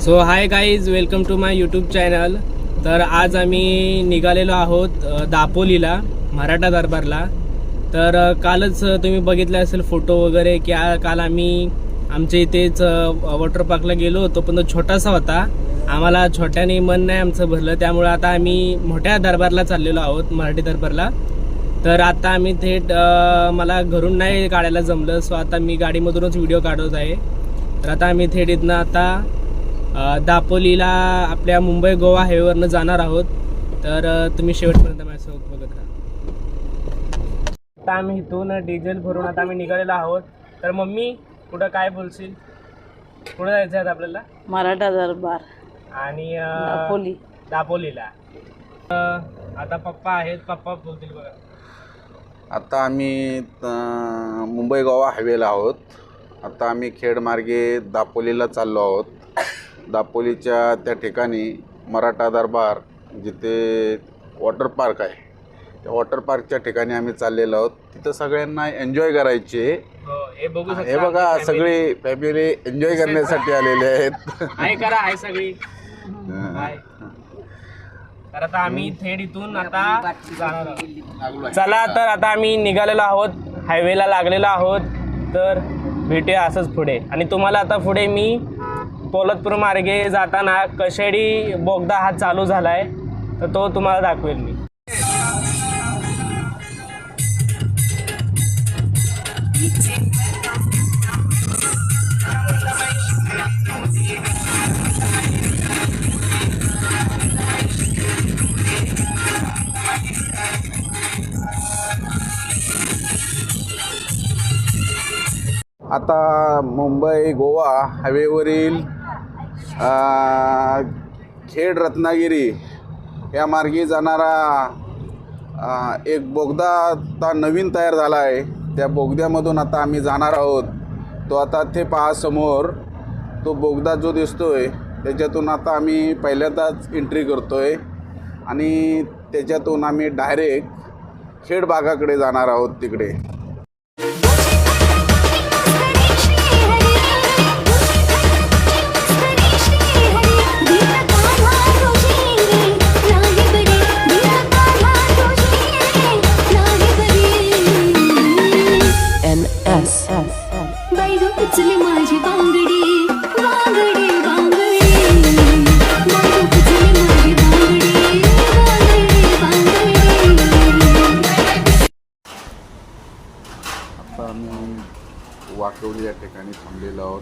So hi guys, welcome to my YouTube channel. तर आज आम्ही निघालेलो आहोत दापोलीला, मराठा दरबारला. तर कालच तुम्ही बघितलं असेल फोटो वगैरे की काल आम्ही आमच्या इथेच वॉटर पार्कला गेलो होतो, पण तो छोटासा होता. आम्हाला छोट्याने मन नाही आमचं भरलं, त्यामुळे आता आम्ही मोठ्या दरबारला चाललेलो आहोत, मराठी दरबारला. तर आता आम्ही थेट मला घरून नाही काढायला जमलं, सो आता मी गाडीमधूनच व्हिडिओ काढत आहे. तर आता आम्ही थेट इथनं आता दापोलीला आपल्या मुंबई गोवा हायवेवरनं जाणार आहोत. तर तुम्ही शेवटपर्यंत माझ्यासोबत बघत राहा. आता आम्ही इथून डिझेल भरून आता आम्ही निघालेलो आहोत. तर मम्मी, कुठं काय बोलशील? कुठं जायचं आहे आपल्याला? मराठा दरबार आणि दापोलीला. आता पप्पा आहेत, पप्पा बोलतील बघा. आता आम्ही मुंबई गोवा हायवेला आहोत. आता आम्ही खेडमार्गे दापोलीला चाललो आहोत. दापोलीच्या त्या ठिकाणी मराठा दरबार, जिथे वॉटर पार्क आहे, त्या वॉटर पार्कच्या ठिकाणी आम्ही चाललेलो आहोत. तिथं सगळ्यांना एन्जॉय करायचे. हे बघा, सगळी फॅमिली एन्जॉय करण्यासाठी आलेले आहेत. आहे करा, आहे सगळी. तर आता आम्ही थेट इथून आता जाणार आहोत. चला, तर आता आम्ही निघालेलो आहोत, हायवेला लागलेलो आहोत. तर भेटूया असंच पुढे. आणि तुम्हाला आता पुढे मी पोलतपूर मार्गे जाताना कशेडी बोगदा हा चालू झाला आहे, तर तो तुम्हाला दाखवेल मी. आता मुंबई गोवा हायवेवरील खेड रत्नागिरी या मार्गे जाणारा एक बोगदा आता नवीन तयार झाला आहे. त्या बोगद्यामधून आता आम्ही जाणार आहोत. तो आता ते पहा समोर, तो बोगदा जो दिसतोय त्याच्यातून आता आम्ही पहिल्यांदाच एंट्री करतोय आणि त्याच्यातून आम्ही डायरेक्ट खेड भागाकडे जाणार आहोत. तिकडे वाकवली या ठिकाणी थांबलेलो आहोत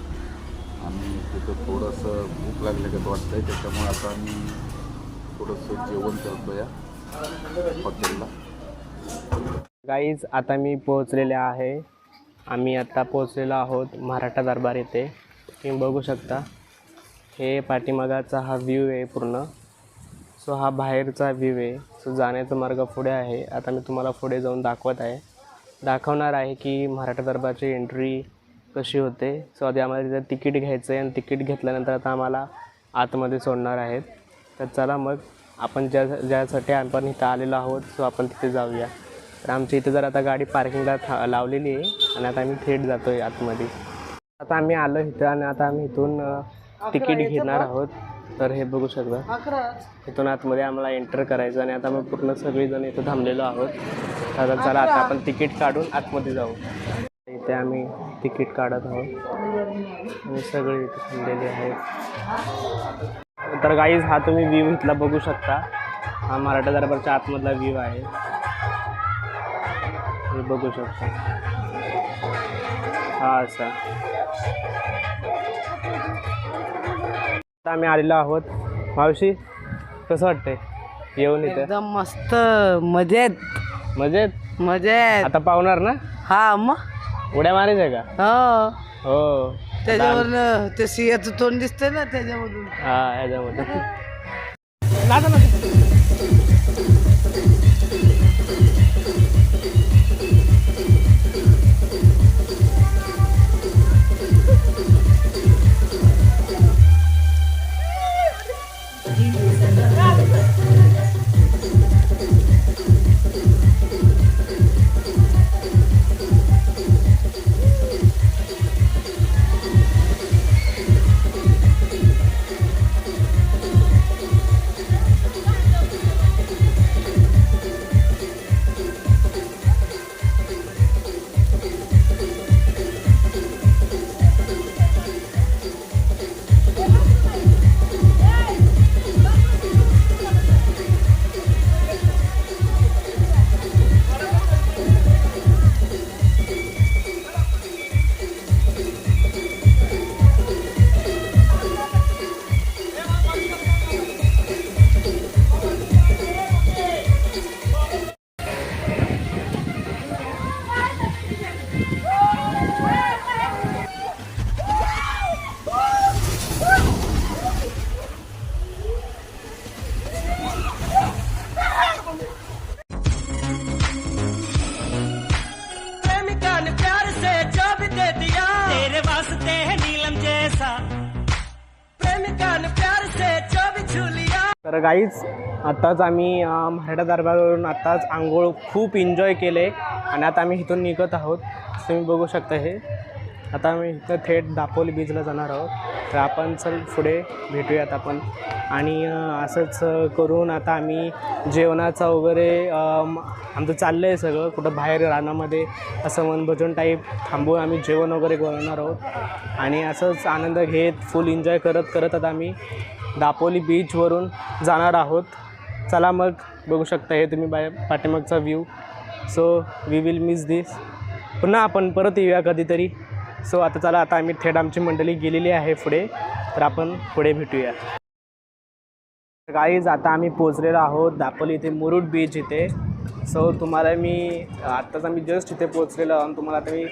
आणि तिथं थोडंसं भूक लागल्यागत वाटतं आहे. त्याच्यामुळे आता आम्ही थोडंसं जेवण करतो या हॉटेलला. गाईज, आता मी पोहोचलेले आहे. आम्ही आता पोहोचलेलो आहोत मराठा दरबार येथे. तुम्ही बघू शकता, हे पाठीमागाचा हा व्ह्यू आहे पूर्ण. सो हा बाहेरचा व्ह्यू आहे. सो जाण्याचा मार्ग पुढे आहे. आता मी तुम्हाला पुढे जाऊन दाखवणार आहे की मराठा दरबारची एंट्री कशी होते. सो आधी आम्हाला तिथं तिकीट घ्यायचं आहे आणि तिकीट घेतल्यानंतर आता आम्हाला आतमध्ये सोडणार आहेत. तर चला मग, आपण ज्यासाठी आपण इथं आलेलो आहोत, सो आपण तिथे जाऊया. तर आमच्या इथे जर आता गाडी पार्किंगला लावलेली आहे आणि आता आम्ही थेट जातो आहे आतमध्ये. आता आम्ही आलो इथं आणि आता आम्ही इथून तिकीट घेणार आहोत. तर हे बघू शकता, इथून आतमध्ये आम्हाला एंटर करायचं आणि आता आम्ही पूर्ण सगळेजण इथं थांबलेलो आहोत. तर चला, आता आपण तिकीट काढून आतमध्ये जाऊ. इथे आम्ही तिकीट काढत आहोत आणि सगळे इथे थांबलेले आहेत. तर गाईज, हा तुम्ही व्ह्यू इथला बघू शकता. हा मराठा दरबारच्या आतमधला व्ह्यू आहे, हे बघू शकता. हा असा आता आम्ही आलेलो आहोत. मावशी, कसं वाटतंय येऊन इथे? एकदम मस्त, मजेत मजेत मजेत. आता पावणार ना? हा, मग उड्या मारायच्या का? हो. त्याच्यावर ते सिंहाचं तोंड दिसतंय ना, त्याच्यामधून. हा, ह्याच्यामध्ये तर गाईज आत्ताच आम्ही मराठा दरबारवरून आत्ताच आंघोळ खूप एन्जॉय केले आणि आता आम्ही इथून निघत आहोत. तुम्ही बघू शकता हे. आता आम्ही इथं थेट दापोली बीचला जाणार आहोत. तर आपण चल पुढे भेटूयात आपण. आणि असंच करून आता आम्ही जेवणाचं वगैरे आमचं चाललं आहे सगळं. कुठं बाहेर रानामध्ये असं वनभोजन टाईप थांबून आम्ही जेवण वगैरे बनवणार आहोत. आणि असंच आनंद घेत फुल एन्जॉय करत करत आता आम्ही दापोली बीचवरून जाणार आहोत. चला मग बघू शकता हे तुम्ही पाठीमागचा view. So we will miss this. पुन्हा आपण परत येऊया कधीतरी. सो आता चला, आता आम्ही थेट आमची मंडळी गेलेली आहे पुढे. तर आपण पुढे भेटूया. गाईज आता आम्ही पोचलेलो आहोत दापोली इथे मुरुड बीच इथे. सो तुम्हाला मी आत्ताच आम्ही जस्ट इथे पोचलेलो आहोत. तुम्हाला आता मी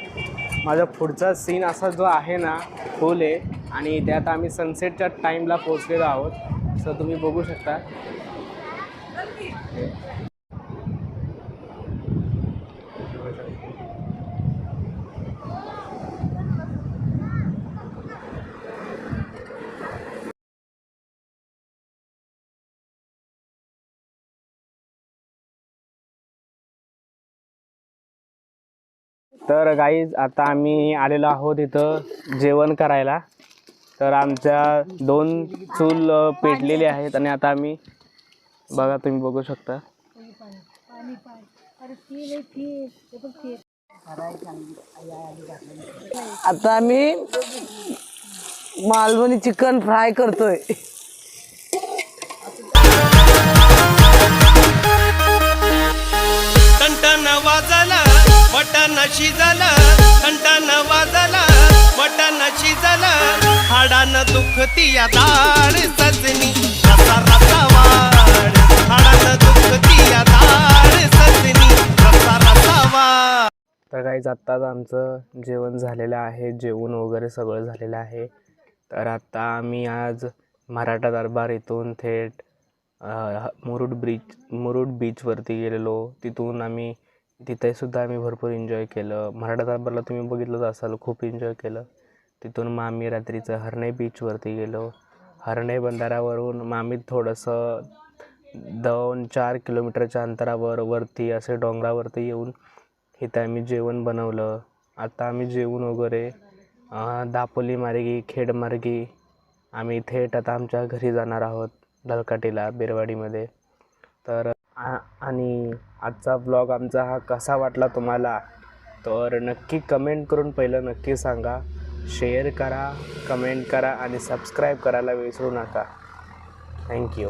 माझा पुढचा सीन असा जो आहे ना फुल आहे. आणि इथे आता आम्ही सनसेटच्या टाईमला पोचलेलो आहोत. सो तुम्ही बघू शकता. तर गाईज आता आम्ही आलेलो आहोत इथं जेवण करायला. तर आमच्या 2 चूल पेटलेले आहेत आणि आता आम्ही बघा, तुम्ही बघू शकता. आता आम्ही मालवणी चिकन फ्राय करतोय. टन वाजला मटन शिजला, टन वाजला मटन शिजला, हाडानं दुखती या डाळ सजनी, रसा रसा वाढ, हाडानं दुखती या डाळ सजनी, रसा रसा वाढ. तर गाईज आत्ताच आमचं जेवण झालेलं आहे. जेवण वगैरे सगळं झालेलं आहे. तर आत्ता आम्ही आज मराठा दरबार इथून थेट मुरुड बीचवरती गेलेलो. तिथून आम्ही तिथेसुद्धा आम्ही भरपूर एन्जॉय केलं. मराठा दरबारला तुम्ही बघितलंच असाल, खूप एन्जॉय केलं. तिथून मग आम्ही रात्रीचं हर्णे बीचवरती गेलो. हर्णे बंधाऱ्यावरून मग आम्ही थोडंसं 2-4 किलोमीटरच्या अंतरावर वरती असे डोंगरावरती येऊन इथं आम्ही जेवण बनवलं. आता आम्ही जेवण वगैरे दापोली मार्गी खेड मार्गी आम्ही थेट आता आमच्या घरी जाणार आहोत दलकाटीला बेरवाडीमध्ये. तर आणि आजचा ब्लॉग आमचा हा कसा वाटला तुम्हाला, तर नक्की कमेंट करून पहिलं नक्की सांगा. शेअर करा, कमेंट करा आणि सबस्क्राईब करायला विसरू नका. थँक्यू.